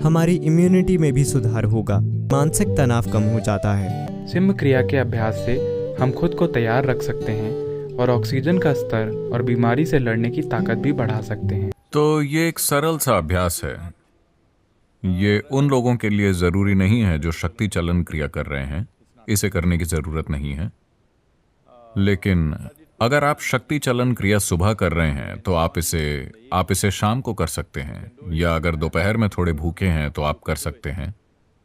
हमारी इम्यूनिटी में भी सुधार होगा, मानसिक तनाव कम हो जाता है। सिम्ब क्रिया के अभ्यास से हम खुद को तैयार रख सकते हैं और ऑक्सीजन का स्तर और बीमारी से लड़ने की ताकत भी बढ़ा सकते हैं। तो ये एक सरल सा अभ्यास है। ये उन लोगों के लिए जरूरी नहीं है जो शक्ति चलन क्रिया कर रहे हैं, इसे करने की जरूरत नहीं है। लेकिन अगर आप शक्ति चलन क्रिया सुबह कर रहे हैं तो आप इसे शाम को कर सकते हैं, या अगर दोपहर में थोड़े भूखे हैं तो आप कर सकते हैं।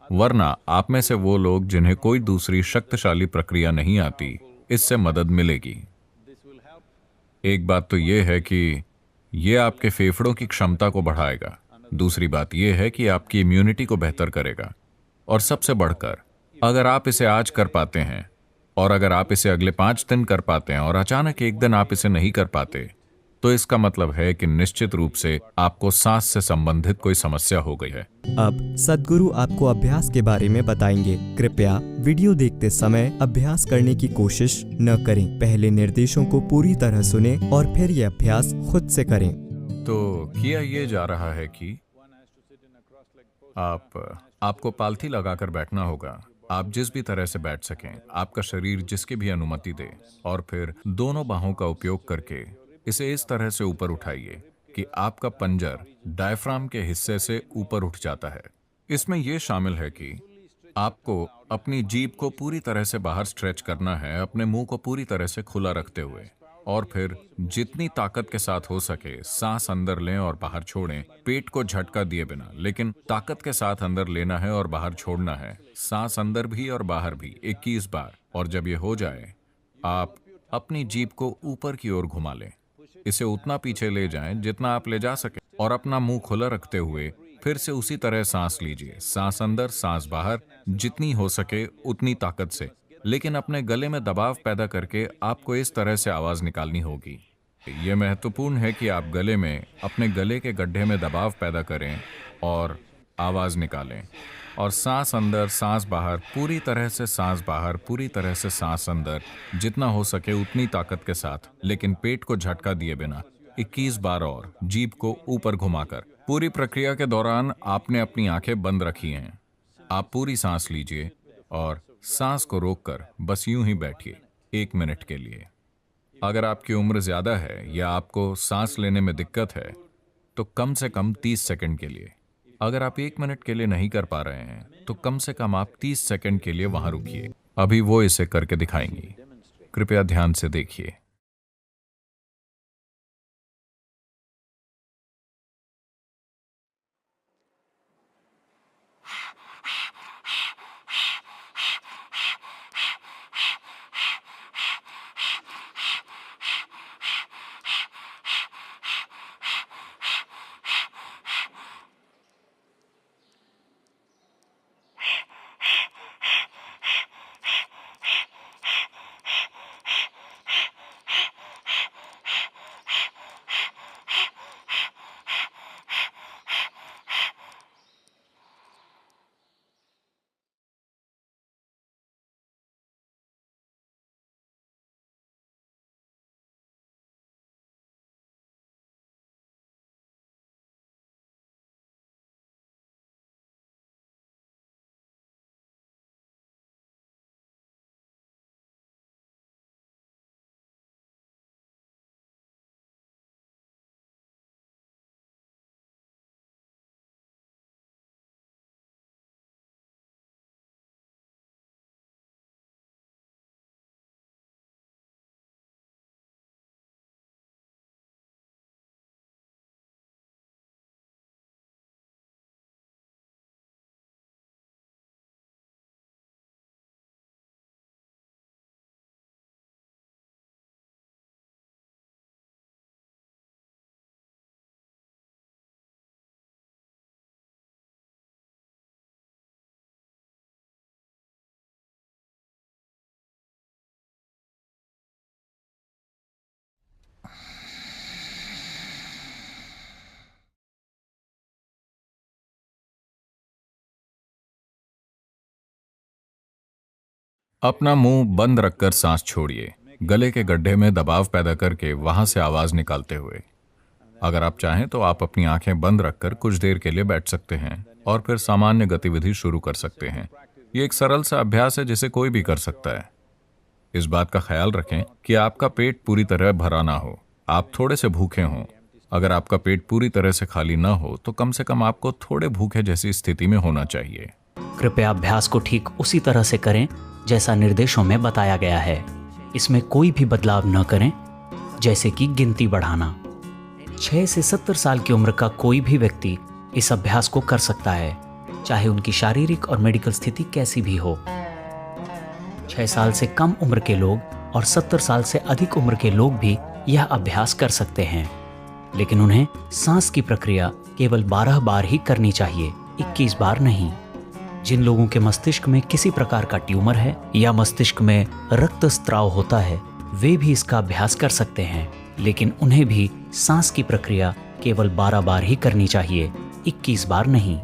वरना आप में से वो लोग जिन्हें कोई दूसरी शक्तिशाली प्रक्रिया नहीं आती, इससे मदद मिलेगी। एक बात तो यह है कि यह आपके फेफड़ों की क्षमता को बढ़ाएगा। दूसरी बात यह है कि आपकी इम्यूनिटी को बेहतर करेगा। और सबसे बढ़कर, अगर आप इसे आज कर पाते हैं और अगर आप इसे अगले 5 दिन कर पाते हैं और अचानक एक दिन आप इसे नहीं कर पाते, तो इसका मतलब है कि निश्चित रूप से आपको सांस से संबंधित कोई समस्या हो गई है। अब सद्गुरु आपको अभ्यास के बारे में बताएंगे। कृपया वीडियो देखते समय अभ्यास करने की कोशिश न करें। पहले निर्देशों को पूरी तरह सुनें और फिर यह अभ्यास खुद से करें। तो किया ये जा रहा है कि आपको पालथी लगाकर बैठना होगा। आप जिस भी तरह से बैठ सकें, आपका शरीर जिसकी भी अनुमति दे, और फिर दोनों बाहों का उपयोग करके इसे इस तरह से ऊपर उठाइए कि आपका पंजर डायफ्राम के हिस्से से ऊपर उठ जाता है। इसमें यह शामिल है कि आपको अपनी जीभ को पूरी तरह से बाहर स्ट्रेच करना है, अपने मुंह को पूरी तरह से खुला रखते हुए, और फिर जितनी ताकत के साथ हो सके सांस अंदर लें और बाहर छोड़ें, पेट को झटका दिए बिना, लेकिन ताकत के साथ अंदर लेना है और बाहर छोड़ना है। सांस अंदर भी और बाहर भी 21 बार। और जब ये हो जाए, आप अपनी जीभ को ऊपर की ओर घुमा लें। इसे उतना पीछे ले जाएं जितना आप ले जा सके, और अपना मुंह खुला रखते हुए फिर से उसी तरह सांस लीजिए। सांस अंदर, सांस बाहर, जितनी हो सके उतनी ताकत से, लेकिन अपने गले में दबाव पैदा करके आपको इस तरह से आवाज निकालनी होगी। यह महत्वपूर्ण है कि आप गले में, अपने गले के गड्ढे में दबाव पैदा करें और आवाज निकालें। और सांस अंदर, सांस बाहर, पूरी तरह से सांस बाहर, पूरी तरह से सांस अंदर, जितना हो सके उतनी ताकत के साथ, लेकिन पेट को झटका दिए बिना 21 बार, और जीभ को ऊपर घुमाकर। पूरी प्रक्रिया के दौरान आपने अपनी आंखें बंद रखी हैं। आप पूरी सांस लीजिए और सांस को रोककर बस यूं ही बैठिए 1 मिनट के लिए। अगर आपकी उम्र ज्यादा है या आपको सांस लेने में दिक्कत है, तो कम से कम 30 सेकंड के लिए। अगर आप 1 मिनट के लिए नहीं कर पा रहे हैं, तो कम से कम आप 30 सेकंड के लिए वहां रुकिए। अभी वो इसे करके दिखाएंगी। कृपया ध्यान से देखिए। अपना मुंह बंद रखकर सांस छोड़िए, गले के गड्ढे में दबाव पैदा करके वहां से आवाज निकालते हुए। अगर आप चाहें तो आप अपनी आंखें बंद रखकर कुछ देर के लिए बैठ सकते हैं और फिर सामान्य गतिविधि शुरू कर सकते हैं। ये एक सरल सा अभ्यास है जिसे कोई भी कर सकता है। इस बात का ख्याल रखें कि आपका पेट पूरी तरह भरा ना हो, आप थोड़े से भूखे हों। अगर आपका पेट पूरी तरह से खाली ना हो तो कम से कम आपको थोड़े भूखे जैसी स्थिति में होना चाहिए। कृपया अभ्यास को ठीक उसी तरह से करें जैसा निर्देशों में बताया गया है। इसमें कोई भी बदलाव न करें, जैसे कि गिनती बढ़ाना। 6 से 70 साल की उम्र का कोई भी व्यक्ति इस अभ्यास को कर सकता है, चाहे उनकी शारीरिक और मेडिकल स्थिति कैसी भी हो। 6 साल से कम उम्र के लोग और 70 साल से अधिक उम्र के लोग भी यह अभ्यास कर सकते हैं, लेकिन उन्हें सांस की प्रक्रिया केवल 12 बार ही करनी चाहिए, 21 बार नहीं। जिन लोगों के मस्तिष्क में किसी प्रकार का ट्यूमर है या मस्तिष्क में रक्तस्राव होता है, वे भी इसका अभ्यास कर सकते हैं, लेकिन उन्हें भी सांस की प्रक्रिया केवल 12 बार ही करनी चाहिए, 21 बार नहीं।